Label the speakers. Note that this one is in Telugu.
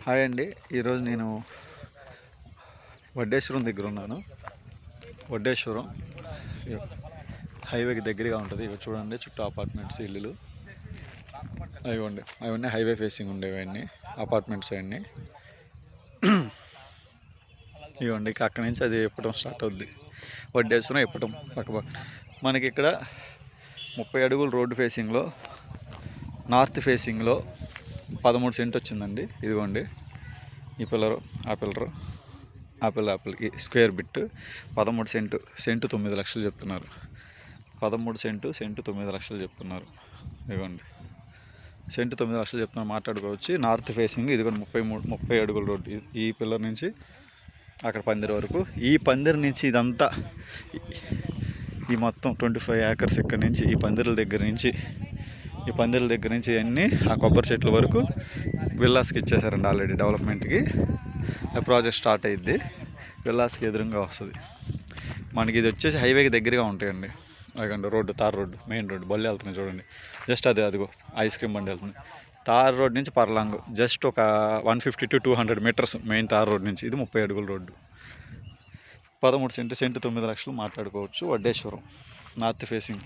Speaker 1: హాయ్ అండి. ఈరోజు నేను వడ్డేశ్వరం దగ్గర ఉన్నాను. వడ్డేశ్వరం హైవేకి దగ్గరగా ఉంటుంది. ఇవి చూడండి, చుట్టూ అపార్ట్మెంట్స్, ఇల్లులు అవన్నీ హైవే ఫేసింగ్ ఉండేవి, అన్నీ అపార్ట్మెంట్స్ అవన్నీ. ఇవ్వండి, అక్కడి నుంచి అది ఎప్పటం స్టార్ట్ అవుద్ది. వడ్డేశ్వరం ఎప్పటం పక్క మనకి ఇక్కడ 30 అడుగులు రోడ్డు ఫేసింగ్లో, నార్త్ ఫేసింగ్లో 13 సెంట్ వచ్చిందండి. ఇదిగోండి, ఈ పిల్లరు, ఆపిల్కి స్క్వేర్ బిట్ 13 సెంటు 9 లక్షలు చెప్తున్నారు. 13 సెంటు 9 లక్షలు చెప్తున్నారు. ఇదిగోండి, సెంటు 9 లక్షలు చెప్తున్నారు. మాట్లాడుకోవచ్చు. నార్త్ ఫేసింగ్ ఇదిగోండి, 30 అడుగుల రోడ్డు. ఈ పిల్లర్ నుంచి అక్కడ పందిరి వరకు, ఈ పందిరి నుంచి ఇదంతా, ఈ మొత్తం 25 ఏకర్స్ ఇక్కడ నుంచి, ఈ పందిర్ల దగ్గర నుంచి అన్నీ ఆ కొబ్బరి చెట్ల వరకు విల్లాస్కి ఇచ్చేసారండి ఆల్రెడీ. డెవలప్మెంట్కి ఆ ప్రాజెక్ట్ స్టార్ట్ అయ్యిద్ది. విల్లాస్కి ఎదురుగా వస్తుంది మనకి. ఇది వచ్చేసి హైవేకి దగ్గరగా ఉంటాయండి. అదిగోండి road, tar road, main road, బళ్ళు వెళ్తున్నాయి చూడండి. జస్ట్ అదిగో ఐస్ క్రీమ్ బండి వెళ్తుంది. తార్ రోడ్ నుంచి పర్లాంగ్ జస్ట్ ఒక 150 to 200 metres main tar road నుంచి. ఇది 30 అడుగుల రోడ్డు. 13 సెంటు 9 లక్షలు మాట్లాడుకోవచ్చు. Vaddeswaram north facing.